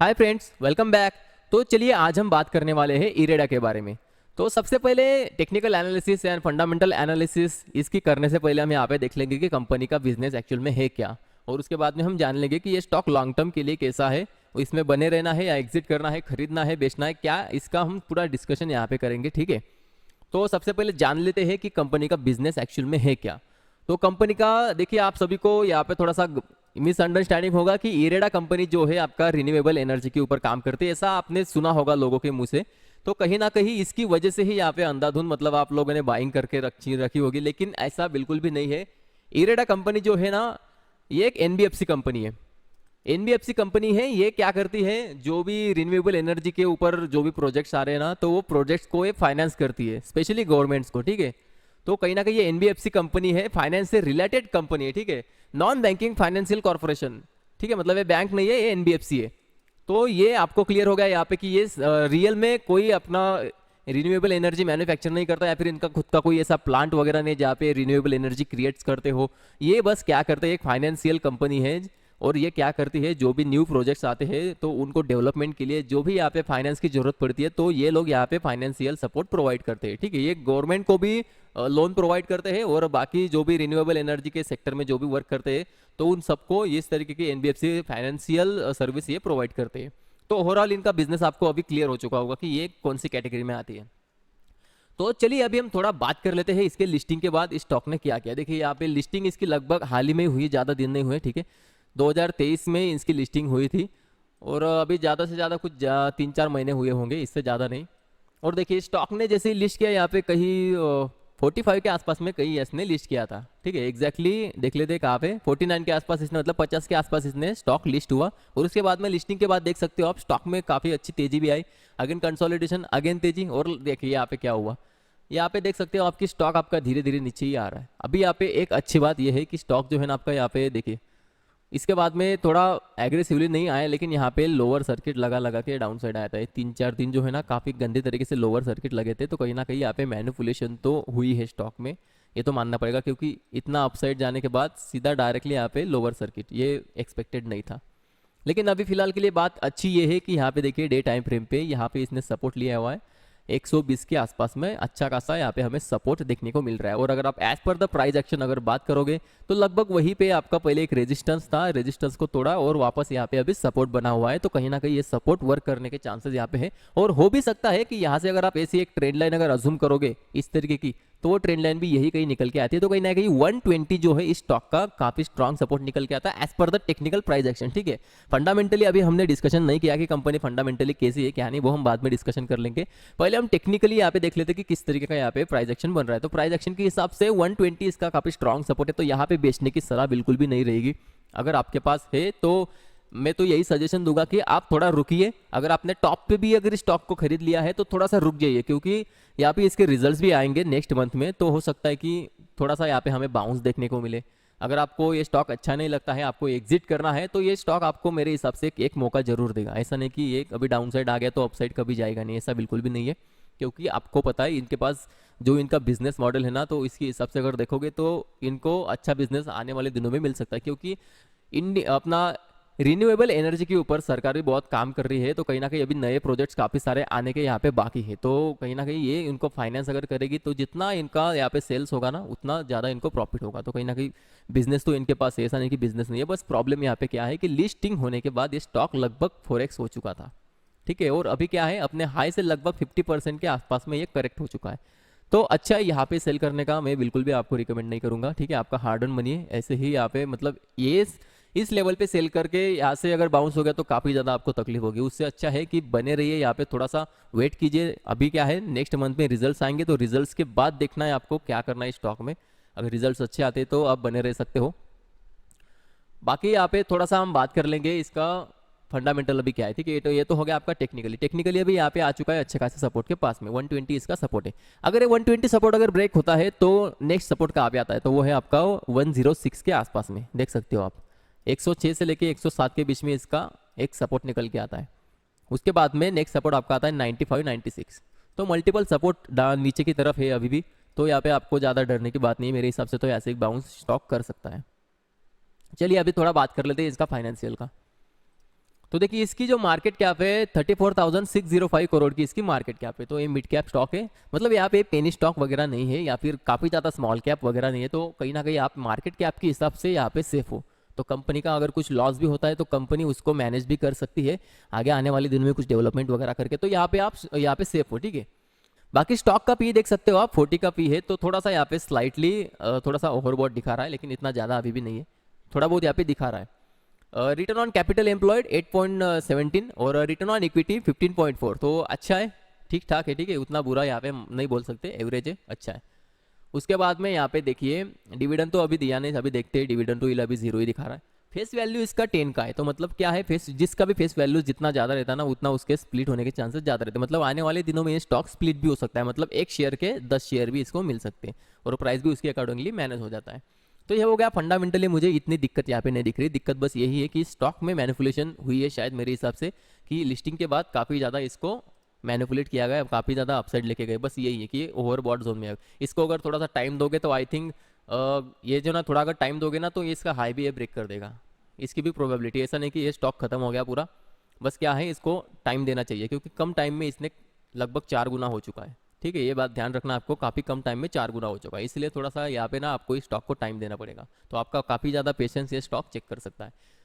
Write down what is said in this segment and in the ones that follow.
Hi friends, welcome back. तो चलिए आज हम बात करने वाले हैं इरेडा के बारे में। तो सबसे पहले technical analysis and fundamental analysis इसकी करने से पहले हम यहाँ पे देख लेंगे कि कंपनी का बिजनेस एक्चुअल में है क्या, और उसके बाद में हम जान लेंगे कि ये स्टॉक लॉन्ग टर्म के लिए कैसा है, इसमें बने रहना है या एग्जिट करना है, खरीदना है, बेचना है, क्या इसका हम पूरा डिस्कशन यहाँ पे करेंगे। ठीक है, तो सबसे पहले जान लेते हैं कि कंपनी का बिजनेस एक्चुअल में है क्या। तो कंपनी का देखिए, आप सभी को यहाँ पे थोड़ा सा मिसअंडरस्टैंडिंग होगा कि इरेडा कंपनी जो है आपका रिन्यूएबल एनर्जी के ऊपर काम करती है, ऐसा आपने सुना होगा लोगों के मुंह से। तो कहीं ना कहीं इसकी वजह से ही यहाँ पे अंधाधुंध मतलब आप लोगों ने बाइंग करके रखी रखी होगी, लेकिन ऐसा बिल्कुल भी नहीं है। इरेडा कंपनी जो है ना, ये एक एनबीएफसी कंपनी है। एनबीएफसी कंपनी है, ये क्या करती है, जो भी रिन्यूएबल एनर्जी के ऊपर जो भी प्रोजेक्ट्स आ रहे हैं ना, तो वो प्रोजेक्ट्स को ये फाइनेंस करती है, स्पेशली गवर्नमेंट्स को। ठीक है, तो कहीं ना कहीं ये एनबीएफसी कंपनी है, फाइनेंस से रिलेटेड कंपनी है। ठीक है, नॉन बैंकिंग फाइनेंशियल कॉर्पोरेशन। ठीक है, मतलब ये बैंक नहीं है, ये एनबीएफसी है। तो ये आपको क्लियर हो गया यहाँ पे कि ये रियल में कोई अपना रिन्यूएबल एनर्जी मैन्युफैक्चर नहीं करता, या फिर इनका खुद का कोई ऐसा प्लांट वगैरह नहीं जहाँ पे रिन्यूएबल एनर्जी क्रिएट्स करते हो। ये बस क्या करते हैं, एक फाइनेंशियल कंपनी है, और ये क्या करती है, जो भी न्यू प्रोजेक्ट्स आते हैं तो उनको डेवलपमेंट के लिए जो भी यहाँ पे फाइनेंस की जरूरत पड़ती है, तो ये लोग यहाँ पे फाइनेंशियल सपोर्ट प्रोवाइड करते हैं। ठीक है, ये गवर्नमेंट को भी लोन प्रोवाइड करते हैं, और बाकी जो भी रिन्यूएबल एनर्जी के सेक्टर में जो भी वर्क करते हैं, तो उन सबको इस तरीके की एनबीएफसी फाइनेंशियल सर्विस ये प्रोवाइड करते हैं। तो ओवरऑल इनका बिजनेस आपको अभी क्लियर हो चुका होगा कि ये कौन सी कैटेगरी में आती है। तो चलिए अभी हम थोड़ा बात कर लेते हैं इसके लिस्टिंग के बाद स्टॉक ने क्या किया। देखिए यहाँ पे लिस्टिंग इसकी लगभग हाल ही में हुई, ज़्यादा दिन नहीं हुए। ठीक है, 2023 में इसकी लिस्टिंग हुई थी, और अभी ज़्यादा से ज़्यादा कुछ 3-4 महीने हुए होंगे, इससे ज़्यादा नहीं। और देखिए स्टॉक ने जैसे ही लिस्ट किया, यहाँ पे कहीं 45 के आसपास में कहीं इसने लिस्ट किया था। ठीक है, एग्जैक्टली देख लेते हैं कहाँ पे, 49 के आसपास इसने, मतलब 50 के आसपास इसने स्टॉक लिस्ट हुआ। और उसके बाद में लिस्टिंग के बाद देख सकते हो आप, स्टॉक में काफ़ी अच्छी तेजी भी आई, अगेन कंसोलिडेशन, अगेन तेजी। और देखिए यहाँ पे क्या हुआ, यहाँ पे देख सकते हो आपकी स्टॉक आपका धीरे धीरे नीचे ही आ रहा है। अभी यहाँ पे एक अच्छी बात यह है कि स्टॉक जो है ना आपका, यहाँ पे देखिए इसके बाद में थोड़ा एग्रेसिवली नहीं आया, लेकिन यहाँ पे लोअर सर्किट लगा लगा के डाउन साइड आया था। 3-4 दिन जो है ना काफ़ी गंदे तरीके से लोअर सर्किट लगे थे, तो कहीं ना कहीं यहाँ पे मैनिपुलेशन तो हुई है स्टॉक में, ये तो मानना पड़ेगा, क्योंकि इतना अपसाइड जाने के बाद सीधा डायरेक्टली यहाँ पे लोअर सर्किट, ये एक्सपेक्टेड नहीं था। लेकिन अभी फिलहाल के लिए बात अच्छी ये है कि यहाँ पे देखिए डे टाइम फ्रेम पे यहाँ पे इसने सपोर्ट लिया हुआ है 120 के आसपास में, अच्छा खासा यहाँ पे हमें सपोर्ट देखने को मिल रहा है। और अगर आप as per the price action अगर बात करोगे, तो लगभग वहीं पे आपका पहले एक रेजिस्टेंस था, रेजिस्टेंस को तोड़ा और वापस यहाँ पे अभी सपोर्ट बना हुआ है। तो कहीं ना कहीं ये सपोर्ट वर्क करने के चांसेस यहाँ पे है, और हो भी सकता है कि यहाँ से अगर आप ऐसी एक ट्रेंड लाइन अगर अज्यूम करोगे इस तरीके की, तो वो ट्रेंड लाइन भी यही कहीं निकल के आती है। तो कहीं ना कहीं 120 जो है इस स्टॉक का काफी स्ट्रॉन्ग सपोर्ट निकल के आता है as per the technical price action. ठीक है, फंडामेंटली अभी हमने डिस्कशन नहीं किया कि कंपनी फंडामेंटली कैसी है क्या नहीं, वो हम बाद में डिस्कशन कर लेंगे। पहले हम टेक्निकली यहाँ पे देख लेते हैं कि किस तरीके का यहाँ पे प्राइस एक्शन बन रहा है। तो प्राइस एक्शन के हिसाब से 120 इसका काफी स्ट्रॉन्ग सपोर्ट है, तो यहाँ पे बेचने की सलाह बिल्कुल भी नहीं रहेगी। अगर आपके पास है तो मैं तो यही सजेशन दूंगा कि आप थोड़ा रुकिए। अगर आपने टॉप पे भी अगर स्टॉक को खरीद लिया है तो थोड़ा सा रुक जाइए, क्योंकि यहाँ पे इसके रिजल्ट्स भी आएंगे नेक्स्ट मंथ में, तो हो सकता है कि थोड़ा सा यहाँ पे हमें बाउंस देखने को मिले। अगर आपको ये स्टॉक अच्छा नहीं लगता है, आपको एग्जिट करना है, तो ये स्टॉक आपको मेरे हिसाब से एक मौका जरूर देगा। ऐसा नहीं कि ये अभी डाउन साइड आ गया तो अपसाइड कभी जाएगा नहीं, ऐसा बिल्कुल भी नहीं है। क्योंकि आपको पता है इनके पास जो इनका बिजनेस मॉडल है ना, तो इसके हिसाब से अगर देखोगे तो इनको अच्छा बिजनेस आने वाले दिनों में मिल सकता है। क्योंकि इन अपना रिन्यूएबल एनर्जी के ऊपर सरकार भी बहुत काम कर रही है, तो कहीं ना कहीं अभी नए प्रोजेक्ट्स काफ़ी सारे आने के यहाँ पे बाकी है। तो कहीं ना कहीं ये इनको फाइनेंस अगर करेगी, तो जितना इनका यहाँ पे सेल्स होगा ना, उतना ज़्यादा इनको प्रॉफिट होगा। तो कहीं ना कहीं बिजनेस तो इनके पास है, ऐसा नहीं कि बिजनेस नहीं है। बस प्रॉब्लम यहाँ पे क्या है कि लिस्टिंग होने के बाद ये स्टॉक लगभग 4x हो चुका था। ठीक है, और अभी क्या है, अपने हाई से लगभग 50% के आसपास में ये करेक्ट हो चुका है। तो अच्छा, यहाँ पे सेल करने का मैं बिल्कुल भी आपको रिकमेंड नहीं करूंगा। ठीक है, आपका हार्ड अर्न मनी है, ऐसे ही यहाँ पे मतलब ये इस लेवल पे सेल करके यहाँ से अगर बाउंस हो गया तो काफ़ी ज़्यादा आपको तकलीफ होगी। उससे अच्छा है कि बने रहिए यहाँ पे, थोड़ा सा वेट कीजिए। अभी क्या है, नेक्स्ट मंथ में रिजल्ट्स आएंगे, तो रिजल्ट्स के बाद देखना है आपको क्या करना है स्टॉक में। अगर रिजल्ट्स अच्छे आते हैं तो आप बने रह सकते हो। बाकी यहाँ पे थोड़ा सा हम बात कर लेंगे इसका फंडामेंटल अभी क्या है। ठीक है, ये तो हो गया आपका टेक्निकली अभी यहाँ पे आ चुका है अच्छे खासे सपोर्ट के पास में, 120 इसका सपोर्ट है। अगर ये 120 सपोर्ट अगर ब्रेक होता है तो नेक्स्ट सपोर्ट कहाँ पे आता है, तो वो है आपका 106 के आसपास में, देख सकते हो आप। 106 से लेके 107 के बीच में इसका एक सपोर्ट निकल के आता है। उसके बाद में नेक्स्ट सपोर्ट आपका आता है 95 96। तो मल्टीपल सपोर्ट नीचे की तरफ है अभी भी, तो यहाँ पे आपको ज़्यादा डरने की बात नहीं है मेरे हिसाब से। तो ऐसे एक बाउंस स्टॉक कर सकता है। चलिए अभी थोड़ा बात कर लेते हैं इसका फाइनेंशियल का। तो देखिए इसकी जो मार्केट कैप है 34,605 करोड़ की इसकी मार्केट कैप है। तो ये मिड कैप स्टॉक है, मतलब यहाँ पे पेनी स्टॉक वगैरह नहीं है या फिर काफ़ी ज़्यादा स्मॉल कैप वगैरह नहीं है। तो कहीं ना कहीं आप मार्केट कैप के हिसाब से यहाँ पे सेफ हो। तो कंपनी का अगर कुछ लॉस भी होता है तो कंपनी उसको मैनेज भी कर सकती है आगे आने वाले दिनों में कुछ डेवलपमेंट वगैरह करके। तो यहाँ पे आप यहाँ पे सेफ हो, ठीक है। बाकी स्टॉक का पी देख सकते हो आप, 40 का पी है। तो थोड़ा सा यहाँ पे स्लाइटली थोड़ा सा ओवरबॉट दिखा रहा है, लेकिन इतना ज़्यादा अभी भी नहीं है, थोड़ा बहुत यहाँ पे दिखा रहा है। रिटर्न ऑन कैपिटल एम्प्लॉयड 8.17 और रिटर्न ऑन इक्विटी 15.4। तो अच्छा है, ठीक ठाक है, ठीक है, उतना बुरा यहाँ पे नहीं बोल सकते, एवरेज है, अच्छा है। उसके बाद में यहाँ पे देखिए डिविडेंड तो अभी दिया नहीं, अभी देखते हैं। डिविडेंड तो अभी 0 ही दिखा रहा है। फेस वैल्यू इसका 10 का है। तो मतलब क्या है, फेस जिसका भी फेस वैल्यू जितना ज़्यादा रहता है ना उतना उसके स्प्लिट होने के चांसेस ज़्यादा रहते हैं। मतलब आने वाले दिनों में ये स्टॉक स्प्लिट भी हो सकता है, मतलब एक शेयर के 10 शेयर भी इसको मिल सकते हैं और प्राइस भी उसके अकॉर्डिंगली मैनेज हो जाता है। तो ये हो गया। फंडामेंटली मुझे इतनी दिक्कत यहाँ पे नहीं दिख रही। दिक्कत बस यही है कि स्टॉक में मैनिपुलेशन हुई है शायद मेरे हिसाब से, कि लिस्टिंग के बाद काफ़ी ज़्यादा इसको मैनिपुलेट किया गया, काफ़ी ज़्यादा अपसाइड लेके गए। बस यही है कि ये ओवरबॉट जोन में है। इसको अगर थोड़ा सा टाइम दोगे तो आई थिंक ये जो ना थोड़ा अगर टाइम दोगे ना तो ये इसका हाई भी ये ब्रेक कर देगा। इसकी भी प्रोबेबिलिटी, ऐसा नहीं कि ये स्टॉक खत्म हो गया पूरा, बस क्या है इसको टाइम देना चाहिए, क्योंकि कम टाइम में इसने लगभग 4 गुना हो चुका है, ठीक है। ये बात ध्यान रखना आपको, काफ़ी कम टाइम में 4 गुना हो चुका है, इसलिए थोड़ा सा यहाँ पे ना आपको इस स्टॉक को टाइम देना पड़ेगा। तो आपका काफ़ी ज़्यादा पेशेंस ये स्टॉक चेक कर सकता है।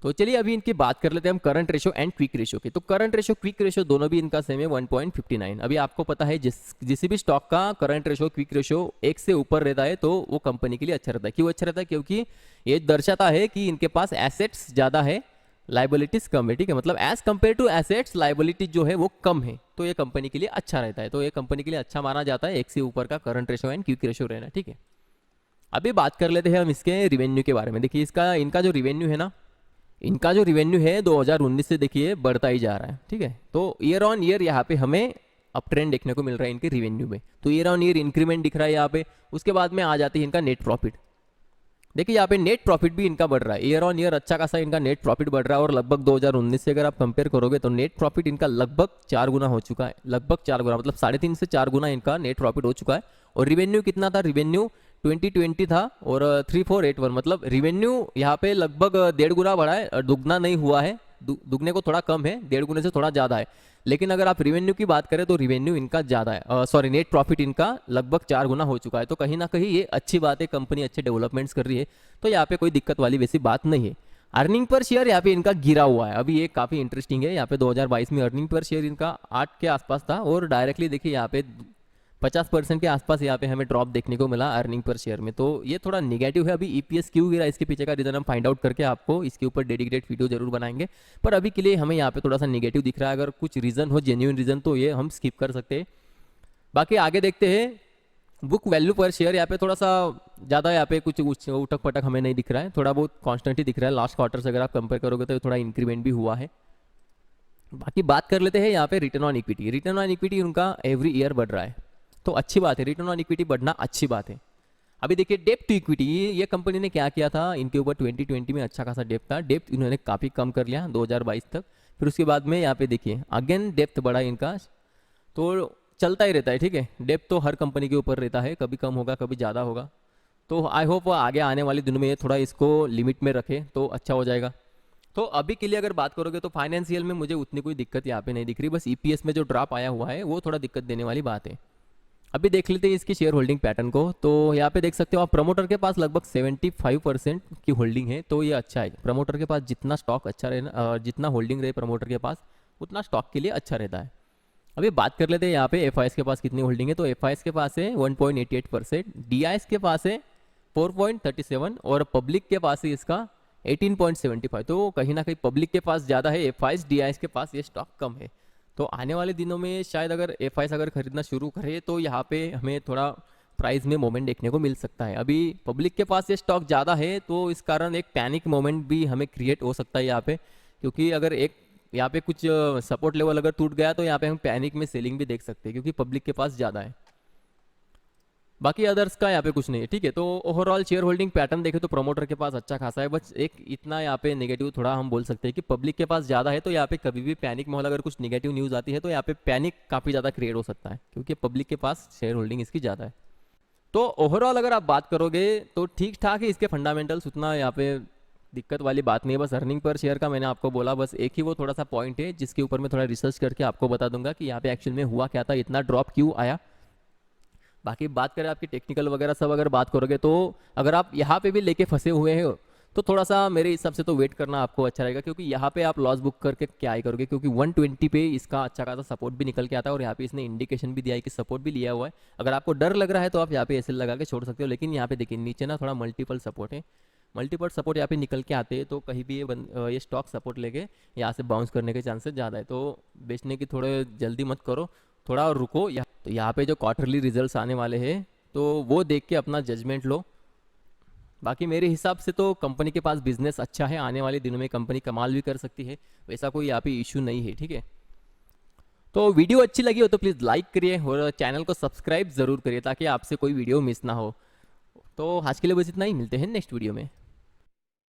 तो चलिए अभी इनकी बात कर लेते हैं हम current ratio and quick ratio की। तो करंट रेशो क्विक रेशो दोनों भी इनका सेम है 1.59। अभी आपको पता है जिस भी स्टॉक का करंट रेशो क्विक रेशो 1 से ऊपर रहता है तो वो कंपनी के लिए अच्छा रहता है। क्यों अच्छा रहता है? क्योंकि ये दर्शाता है कि इनके पास एसेट्स ज़्यादा है, लाइबिलिटीज कम है, ठीक है। मतलब as compare to assets liabilities जो है वो कम है, तो ये कंपनी के लिए अच्छा रहता है। तो ये कंपनी के लिए अच्छा माना जाता है 1 से ऊपर का current ratio and quick ratio रहना, ठीक है। अभी बात कर लेते हैं हम इसके रिवेन्यू के बारे में। देखिए इनका जो रिवेन्यू है ना, इनका जो रिवेन्यू है 2019 से देखिए बढ़ता ही जा रहा है, ठीक है। तो ईयर ऑन ईयर यहाँ पे हमें अप ट्रेंड देखने को मिल रहा है इनके रिवेन्यू में। तो ईयर ऑन ईयर इंक्रीमेंट दिख रहा है यहाँ पे। उसके बाद में आ जाती है इनका नेट प्रॉफिट। देखिए यहाँ पे नेट प्रॉफिट भी इनका बढ़ रहा है, ईयर ऑन ईयर अच्छा खासा इनका नेट प्रॉफिट बढ़ रहा है। और लगभग 2019 से अगर आप कंपेयर करोगे तो नेट प्रॉफिट इनका लगभग 4 गुना हो चुका है, लगभग 4 गुना, मतलब 3.5 से 4 गुना इनका नेट प्रॉफिट हो चुका है। और रिवेन्यू कितना था? रिवेन्यू 2020 था और 3481, मतलब रिवेन्यू यहाँ पे लगभग 1.5 गुना बढ़ा है, दुगना नहीं हुआ है, दुगने को थोड़ा कम है, 1.5 गुने से थोड़ा ज़्यादा है। लेकिन अगर आप रिवेन्यू की बात करें तो रिवेन्यू इनका ज़्यादा है, सॉरी नेट प्रॉफिट इनका लगभग 4 गुना हो चुका है। तो कहीं ना कहीं ये अच्छी बात है, कंपनी अच्छे डेवलपमेंट्स कर रही है, तो यहाँ पे कोई दिक्कत वाली वैसी बात नहीं है। अर्निंग पर शेयर यहाँ पे इनका गिरा हुआ है, अभी ये काफ़ी इंटरेस्टिंग है। यहाँ पे 2022 में अर्निंग पर शेयर इनका 8 के आसपास था और डायरेक्टली देखिए यहाँ पे 50% के आसपास यहाँ पे हमें ड्रॉप देखने को मिला अर्निंग पर शेयर में। तो ये थोड़ा निगेटिव है। अभी ईपीएस क्यों गिरा, इसके पीछे का रीज़न हम फाइंड आउट करके आपको इसके ऊपर डेडिकेटेड वीडियो जरूर बनाएंगे, पर अभी के लिए हमें यहाँ पे थोड़ा सा निगेटिव दिख रहा है। अगर कुछ रीज़न हो, जेन्युइन रीज़न, तो ये हम स्किप कर सकते हैं। बाकी आगे देखते हैं बुक वैल्यू पर शेयर। यहाँ पे थोड़ा सा ज़्यादा यहाँ पे कुछ उठक पटक हमें नहीं दिख रहा है, थोड़ा बहुत कॉन्स्टेंट ही दिख रहा है। लास्ट क्वार्टर से अगर आप कंपेयर करोगे तो थोड़ा इंक्रीमेंट भी हुआ है। बाकी बात कर लेते हैं यहाँ पे return on equity. Return on equity उनका एवरी ईयर बढ़ रहा है, तो अच्छी बात है, रिटर्न ऑन इक्विटी बढ़ना अच्छी बात है। अभी देखिए डेप्ट टू इक्विटी, ये कंपनी ने क्या किया था, इनके ऊपर 2020 में अच्छा खासा डेप्ट था, डेप्ट इन्होंने काफ़ी कम कर लिया 2022 तक। फिर उसके बाद में यहाँ पे देखिए अगेन डेप्थ बढ़ा इनका, तो चलता ही रहता है, ठीक है। डेप्थ तो हर कंपनी के ऊपर रहता है, कभी कम होगा कभी ज़्यादा होगा। तो आई होप आगे आने वाले दिनों में ये थोड़ा इसको लिमिट में रखे तो अच्छा हो जाएगा। तो अभी के लिए अगर बात करोगे तो फाइनेंशियल में मुझे उतनी कोई दिक्कत यहाँ पे नहीं दिख रही, बस ईपीएस में जो ड्रॉप आया हुआ है वो थोड़ा दिक्कत देने वाली बात है। अभी देख लेते हैं इसकी शेयर होल्डिंग पैटर्न को। तो यहाँ पे देख सकते हो आप, प्रमोटर के पास लगभग 75% की होल्डिंग है, तो ये अच्छा है। प्रमोटर के पास जितना स्टॉक अच्छा रहे, जितना होल्डिंग रहे प्रमोटर के पास, उतना स्टॉक के लिए अच्छा रहता है। अभी बात कर लेते हैं यहाँ पे एफआईएस के पास कितनी होल्डिंग है। तो एफआईएस के पास है 1.88%, डीआईएस के पास है 4.37 और पब्लिक के पास है इसका 18.75। तो कहीं ना कहीं पब्लिक के पास ज़्यादा है, एफआईएस डीआईएस के पास ये स्टॉक कम है। तो आने वाले दिनों में शायद अगर एफआईएस अगर खरीदना शुरू करे तो यहाँ पे हमें थोड़ा प्राइस में मोमेंट देखने को मिल सकता है। अभी पब्लिक के पास ये स्टॉक ज़्यादा है तो इस कारण एक पैनिक मोमेंट भी हमें क्रिएट हो सकता है यहाँ पे, क्योंकि अगर एक यहाँ पे कुछ सपोर्ट लेवल अगर टूट गया तो यहाँ पे हम पैनिक में सेलिंग भी देख सकते हैं, क्योंकि पब्लिक के पास ज़्यादा है। बाकी अदर्स का यहाँ पे कुछ नहीं है, ठीक है। तो ओवरऑल शेयर होल्डिंग पैटर्न देखें तो प्रमोटर के पास अच्छा खासा है, बस एक इतना यहाँ पे नेगेटिव थोड़ा हम बोल सकते हैं कि पब्लिक के पास ज़्यादा है। तो यहाँ पे कभी भी पैनिक माहौल अगर कुछ नेगेटिव न्यूज़ आती है तो यहाँ पे पैनिक काफ़ी ज़्यादा क्रिएट हो सकता है, क्योंकि पब्लिक के पास शेयर होल्डिंग इसकी ज़्यादा है। तो ओवरऑल अगर आप बात करोगे तो ठीक ठाक है, इसके फंडामेंटल्स उतना यहाँ पे दिक्कत वाली बात नहीं है। बस अर्निंग पर शेयर का मैंने आपको बोला, बस एक ही वो थोड़ा सा पॉइंट है जिसके ऊपर मैं थोड़ा रिसर्च करके आपको बता दूंगा कि यहाँ पे एक्चुअल में हुआ क्या था, इतना ड्रॉप क्यों आया। बाकी बात करें आपकी टेक्निकल वगैरह सब अगर बात करोगे तो अगर आप यहाँ पे भी लेके फंसे हुए हो तो थोड़ा सा मेरे हिसाब से तो वेट करना आपको अच्छा रहेगा, क्योंकि यहाँ पे आप लॉस बुक करके क्या ही करोगे, क्योंकि 120 पे इसका अच्छा खासा सपोर्ट भी निकल के आता है और यहाँ पे इसने इंडिकेशन भी दिया है कि सपोर्ट भी लिया हुआ है। अगर आपको डर लग रहा है तो आप यहाँ पे ऐसे लगा के छोड़ सकते हो, लेकिन यहाँ पे देखिए नीचे ना थोड़ा मल्टीपल सपोर्ट है, मल्टीपल सपोर्ट यहाँ पे निकल के आते हैं, तो कहीं भी ये स्टॉक सपोर्ट लेके यहाँ से बाउंस करने के चांसेस ज़्यादा है। तो बेचने की थोड़े जल्दी मत करो, थोड़ा और रुको। तो यहाँ पे जो क्वार्टरली रिजल्ट्स आने वाले हैं तो वो देख के अपना जजमेंट लो। बाकी मेरे हिसाब से तो कंपनी के पास बिजनेस अच्छा है, आने वाले दिनों में कंपनी कमाल भी कर सकती है, वैसा कोई यहाँ पे इशू नहीं है, ठीक है। तो वीडियो अच्छी लगी हो तो प्लीज़ लाइक करिए और चैनल को सब्सक्राइब ज़रूर करिए ताकि आपसे कोई वीडियो मिस ना हो। तो आज के लिए बस इतना ही, मिलते हैं नेक्स्ट वीडियो में।